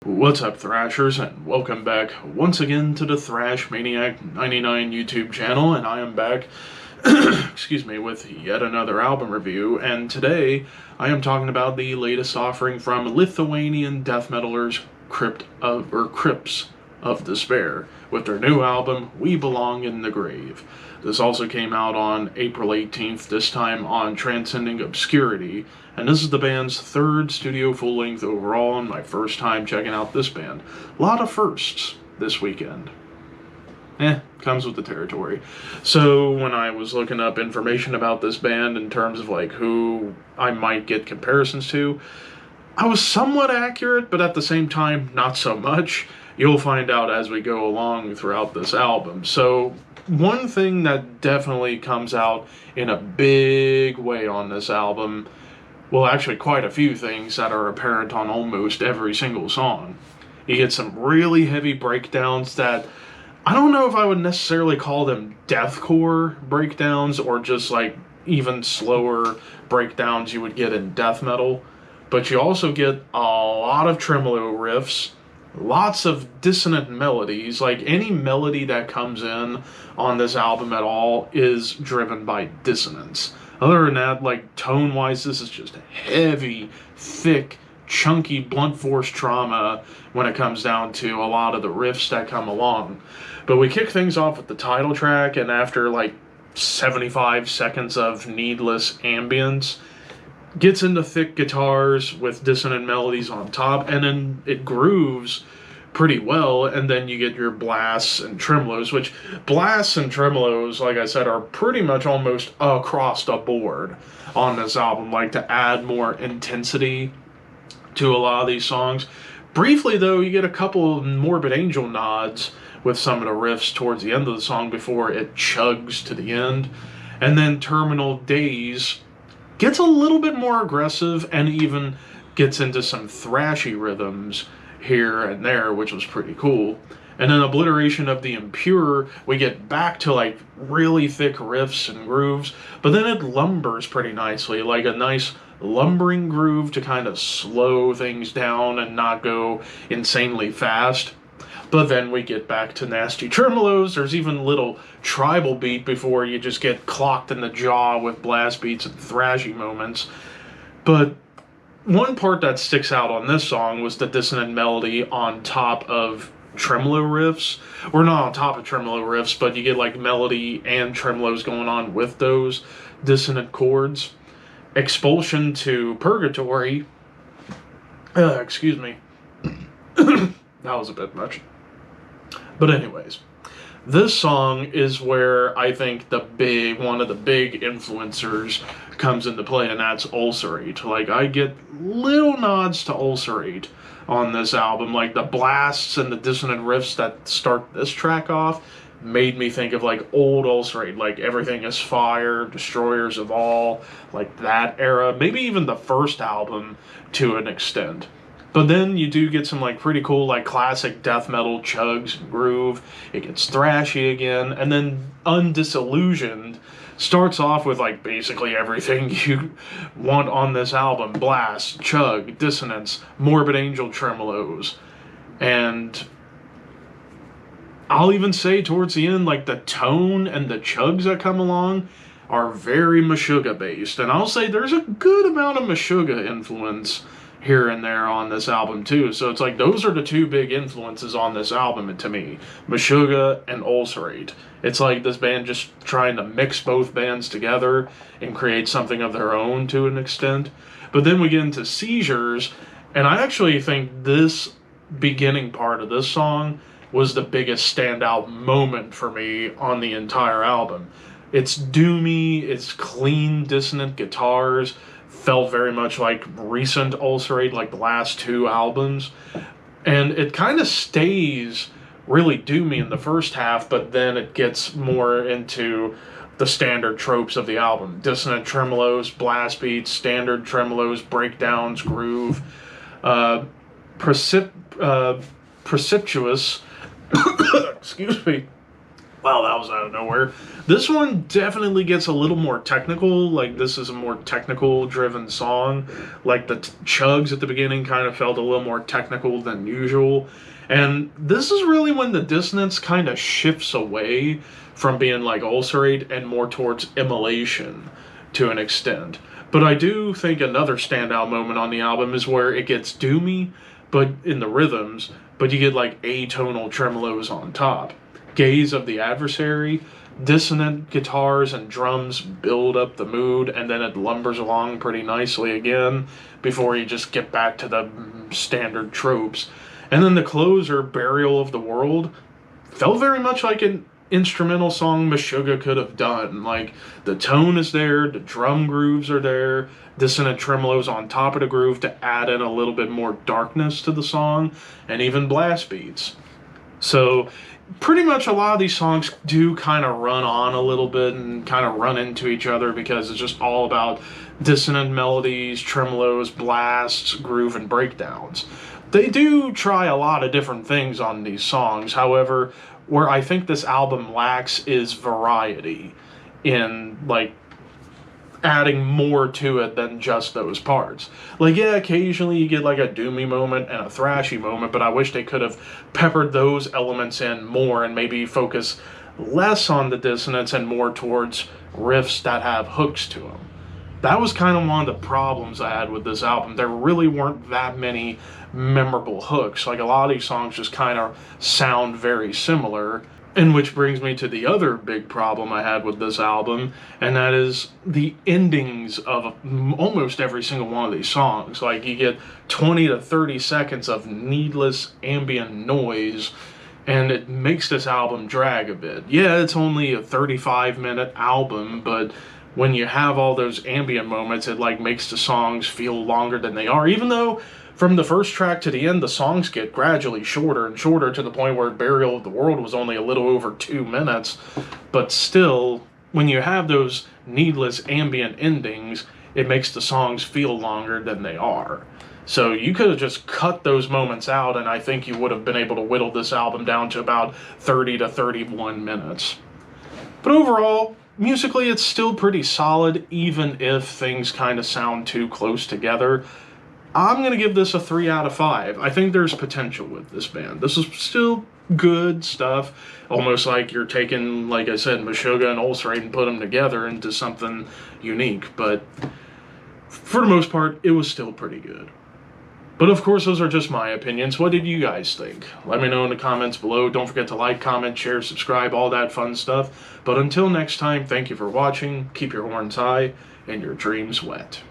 What's up, Thrashers, and welcome back once again to the Thrash Maniac 99 YouTube channel, and I am back, excuse me, with yet another album review, and today I am talking about the latest offering from Lithuanian death metalers Crypts of Despair, with their new album, We Belong in the Grave. This also came out on April 18th, this time on Transcending Obscurity, and this is the band's third studio full-length overall, and my first time checking out this band. A lot of firsts this weekend. Comes with the territory. So when I was looking up information about this band in terms of like who I might get comparisons to, I was somewhat accurate, but at the same time, not so much. You'll find out as we go along throughout this album. So one thing that definitely comes out in a big way on this album, well, actually quite a few things that are apparent on almost every single song. You get some really heavy breakdowns that I don't know if I would necessarily call them deathcore breakdowns or just like even slower breakdowns you would get in death metal. But you also get a lot of tremolo riffs, lots of dissonant melodies. Like any melody that comes in on this album at all is driven by dissonance. Other than that, like tone-wise, this is just heavy, thick, chunky, blunt force trauma when it comes down to a lot of the riffs that come along. But we kick things off with the title track, and after like 75 seconds of needless ambience, gets into thick guitars with dissonant melodies on top, and then it grooves pretty well, and then you get your blasts and tremolos, which blasts and tremolos, like I said, are pretty much almost across the board on this album, like to add more intensity to a lot of these songs. Briefly, though, you get a couple of Morbid Angel nods with some of the riffs towards the end of the song before it chugs to the end, and then Terminal Days gets a little bit more aggressive and even gets into some thrashy rhythms here and there, which was pretty cool. And then Obliteration of the Impure, we get back to like really thick riffs and grooves, but then it lumbers pretty nicely, like a nice lumbering groove to kind of slow things down and not go insanely fast. But then we get back to nasty tremolos. There's even a little tribal beat before you just get clocked in the jaw with blast beats and thrashy moments. But one part that sticks out on this song was the dissonant melody on top of tremolo riffs. Or not on top of tremolo riffs, but you get like melody and tremolos going on with those dissonant chords. Expulsion to Purgatory. Excuse me. That was a bit much. But anyways, this song is where I think one of the big influencers comes into play, and that's Ulcerate. Like, I get little nods to Ulcerate on this album. Like, the blasts and the dissonant riffs that start this track off made me think of, like, old Ulcerate. Like, Everything is Fire, Destroyers of All, like that era. Maybe even the first album to an extent. But then you do get some like pretty cool like classic death metal chugs and groove. It gets thrashy again, and then Undisillusioned starts off with like basically everything you want on this album: blast, chug, dissonance, Morbid Angel tremolos, and I'll even say towards the end, like the tone and the chugs that come along are very Meshuggah based, and I'll say there's a good amount of Meshuggah influence here and there on this album too. So it's like those are the two big influences on this album to me: Meshuggah and Ulcerate. It's like this band just trying to mix both bands together and create something of their own to an extent. But then we get into Seizures, and I actually think this beginning part of this song was the biggest standout moment for me on the entire album. It's doomy, it's clean, dissonant guitars, felt very much like recent Ulcerate, like the last two albums. And it kind of stays really doomy in the first half, but then it gets more into the standard tropes of the album. Dissonant tremolos, blast beats, standard tremolos, breakdowns, groove. Precipitous, excuse me, Wow, that was out of nowhere. This one definitely gets a little more technical. Like, this is a more technical driven song. Like, the chugs at the beginning kind of felt a little more technical than usual. And this is really when the dissonance kind of shifts away from being like ulcerate and more towards immolation to an extent. But I do think another standout moment on the album is where it gets doomy, but in the rhythms, but you get like atonal tremolos on top. Gaze of the Adversary, dissonant guitars and drums build up the mood, and then it lumbers along pretty nicely again before you just get back to the standard tropes. And then the closer, Burial of the World, felt very much like an instrumental song Meshuggah could have done. Like, the tone is there, the drum grooves are there, dissonant tremolos on top of the groove to add in a little bit more darkness to the song, and even blast beats. So, pretty much a lot of these songs do kind of run on a little bit and kind of run into each other because it's just all about dissonant melodies, tremolos, blasts, groove, and breakdowns. They do try a lot of different things on these songs. However, where I think this album lacks is variety in, like, adding more to it than just those parts. Like, yeah, occasionally you get like a doomy moment and a thrashy moment, but I wish they could have peppered those elements in more and maybe focus less on the dissonance and more towards riffs that have hooks to them. That was kind of one of the problems I had with this album. There really weren't that many memorable hooks. Like, a lot of these songs just kind of sound very similar. And which brings me to the other big problem I had with this album, and that is the endings of almost every single one of these songs. Like, you get 20 to 30 seconds of needless ambient noise, and it makes this album drag a bit. Yeah, it's only a 35-minute album, but when you have all those ambient moments, it like makes the songs feel longer than they are, even though from the first track to the end, the songs get gradually shorter and shorter to the point where Burial of the World was only a little over 2 minutes. But still, when you have those needless ambient endings, it makes the songs feel longer than they are. So you could have just cut those moments out, and I think you would have been able to whittle this album down to about 30 to 31 minutes. But overall, musically, it's still pretty solid, even if things kind of sound too close together. I'm going to give this a 3 out of 5. I think there's potential with this band. This is still good stuff. Almost like you're taking, like I said, Meshuggah and Ulcerate and put them together into something unique. But for the most part, it was still pretty good. But of course, those are just my opinions. What did you guys think? Let me know in the comments below. Don't forget to like, comment, share, subscribe, all that fun stuff. But until next time, thank you for watching. Keep your horns high and your dreams wet.